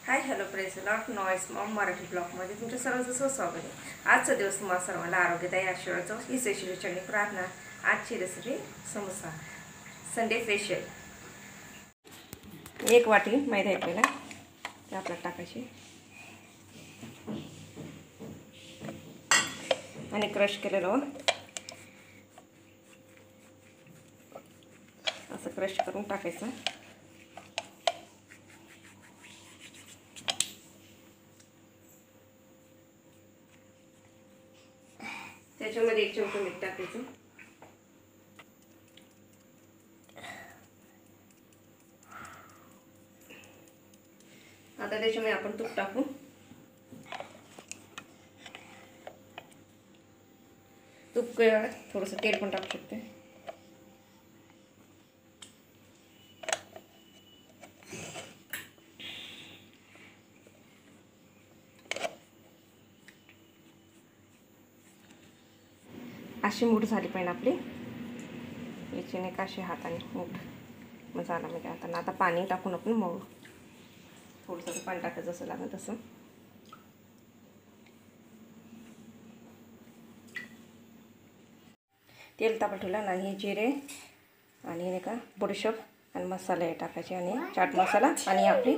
Hi hello press lot noise Maugham Marathi ब्लॉगमध्ये तुमच्या सर्वांचं स्वागत आहे. आजचा दिवस तुम्हाला सर्वांना आरोग्यदायी आशीर्वादाचा ही स्पेशल चटणी प्रार्थना. आजची रेसिपी समोसा संडे स्पेशल. 1 वाटी मैदा घेतलेला ते आपल्याला टाकायचे आणि क्रश केलेलं असं क्रश करून टाकायचं. त्याच्यामध्ये 1 चमचा मीठ टाकायचं. आता त्याच्यामध्ये आपण तूप टाकू. तूप थोडंसं तेल पण टाकू शकते. अशी मूठ झाली पाहिजे आपली. याच्याने काशी हाताने मूठ मग झाला म्हणजे आता पाणी टाकून आपण मळू. थोडंसं पाणी टाकायचं जसं लागेल तसं. तेल तापत ठेवलं आणि जिरे आणि नाही का बडीशेप आणि मसाले टाकायचे आणि चाट मसाला आणि आपली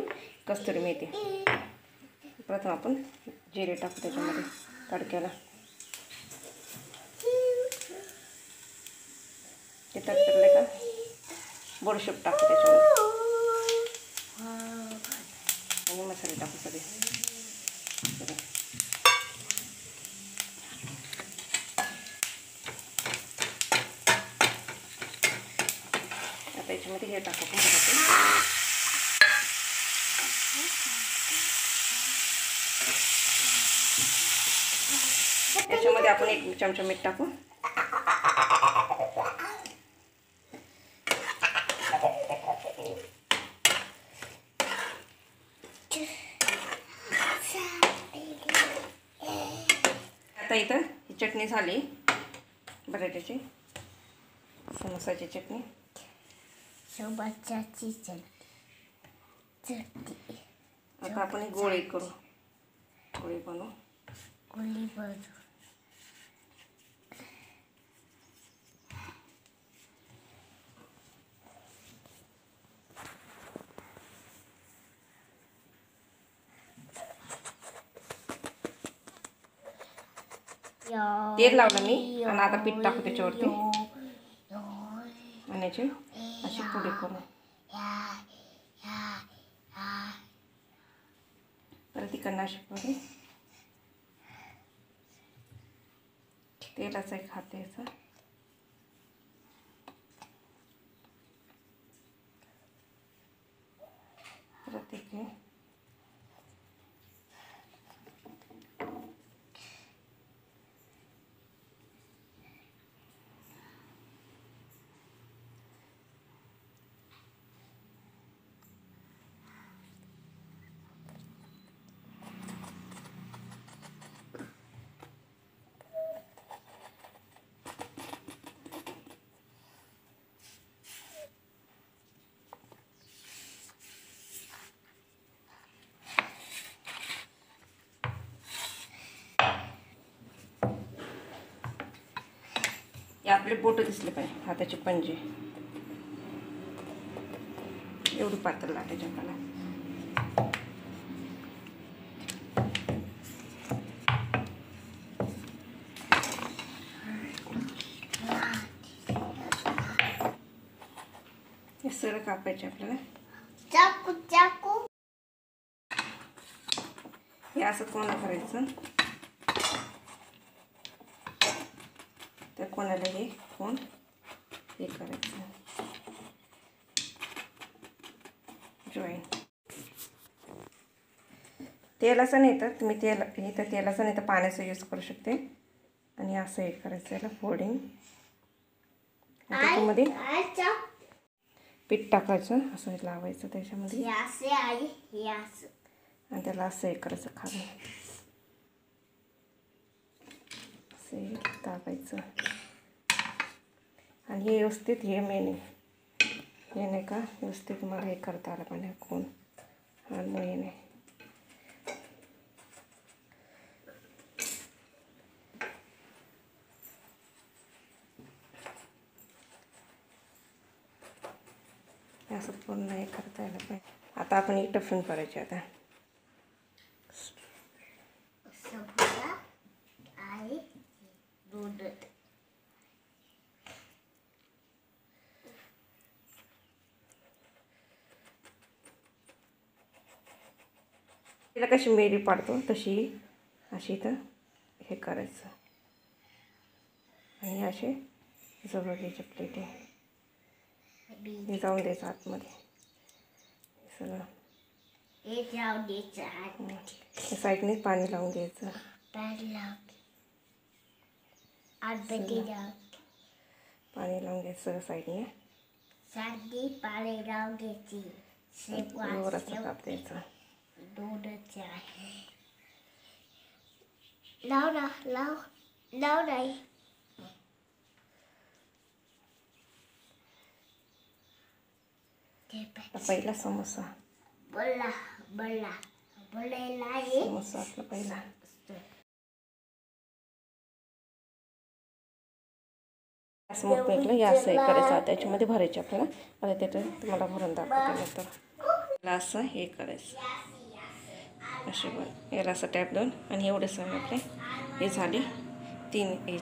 कस्तुरी मेथी. प्रथम आपण जिरे टाकू त्याच्यामध्ये तडक्याला. ते तडतडले का बडीशेप टाकू त्याच्यामध्ये आणि मसाले टाकू सगळे. आता याच्यामध्ये हे टाकू याच्यामध्ये आपण 1 चमचा मीठ टाकू. आता इथं ही चटणी झाली बटाट्याची समोसाची चटणी. सोबतची चटणी. आता आपण एक गोळी करू. गोळी बनवू. तेल लावलं मी आणि आता पीठ टाकू त्याच्यावरती आणि याची अशी पुडी करू. परत तिकडनं अशी पुडी तेलाचा एक हात यायचा. परत एक आपले बोट दिसले पाहिजे. हाताचे पंजे एवढी पातळ लाटायची आपल्याला. हे सरळ कापायचे आपल्याला. चाकू हे असं कोण करायचं. त्या कोणाला हे कोण हे करायचं जॉईन. तेलाचं नाही तर तुम्ही तेलाचं नाही तर पाण्याचा यूज करू शकते. आणि असं हे करायचं याला फोल्डिंग. त्याच्यामध्ये पीठ टाकायचं असं लावायचं त्याच्यामध्ये आणि त्याला असं हे करायचं खाली असं टाकायचं. आणि हे व्यवस्थित हे मेन हे नाही का व्यवस्थित मला हे करता आलं पाहिजे कोण आणि नाही असं पूर्ण हे करता यायला पाहिजे. आता आपण एक टफिंग करायची. आता सबुरा आणि दूध. तिला कशी मेरी पाडतो तशी अशी इथं हे करायचं आणि असे जवळ घ्यायचे प्लेट हे जाऊन द्यायचं आतमध्ये सगळं. हे जाऊ द्यायचं. त्या साईडने पाणी लावून द्यायचं. पाणी लावून घ्यायचं सगळं साईडने. साधी पाणी लावून घ्यायची. वरचा काप द्यायचा. दूधच आहे. लाव ना, लाव नाही. पहिला समोसा. बोललेला आहे. समोसा आपला पहिला. असं मग पेटलं या असं हे करायचं. त्याच्यामध्ये भरायचे आपल्याला. आता त्याचं तुम्हाला भरून दाखवते नंतर. असं हे करायचं असे बन याला असं टॅप देऊन आणि एवढे सगळे आपले हे झाले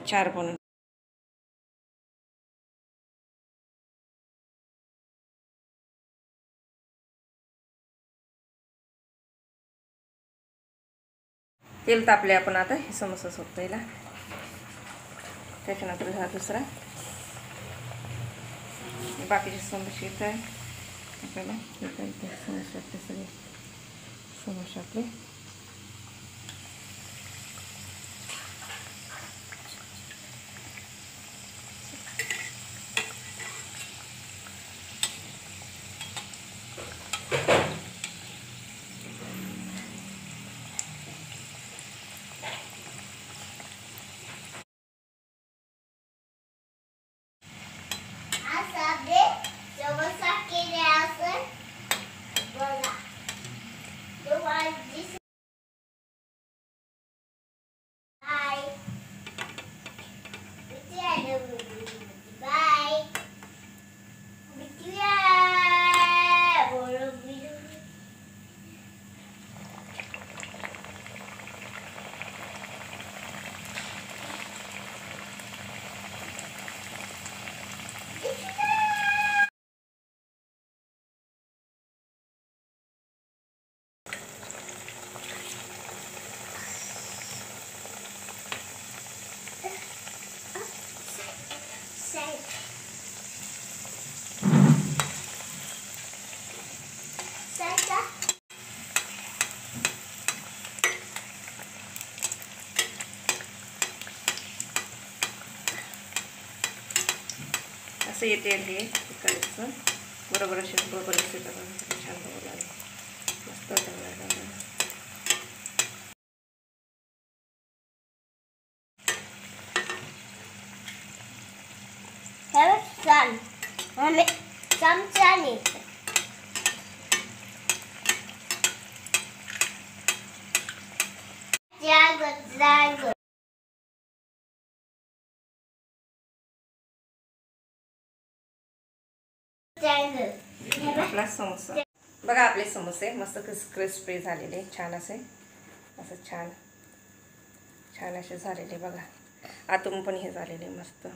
4 बनून. तेल तापले. आपण आता हे समोसा सोडतो याला. त्याच्यानंतर हा दुसरा बाकीचे समोसे येत आहे आपल्याला. इथे समोसे आपले सगळे समोसे आपले असं येते हे करायचं. बरोबर असे छान बघायला मस्त चमच्याने आपला समोसा बघा. आपले समोसे मस्त क्रिस्पी झालेले छान असे असं छान छान असे झालेले बघा. आतून पण हे झालेले मस्त.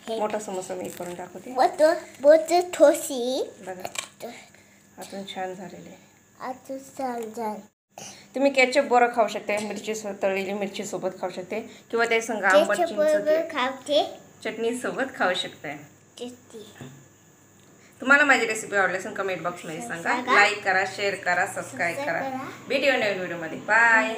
मोठा समोसा मी करून दाखवते ठोसी बघा. आतून छान झालेले. आता तुम्ही केचप बरोबर खाऊ शकते. मिरची तळलेली मिरची सोबत खाऊ शकते किंवा त्या संग आंबट चिंच चटणी सोबत खाऊ शकताय. तुम्हाला माझी रेसिपी आवडली असेल कमेंट बॉक्समध्ये सांगा. लाईक करा, शेअर करा, सबस्क्राईब करा. भेटूया नवीन व्हिडिओमध्ये. बाय.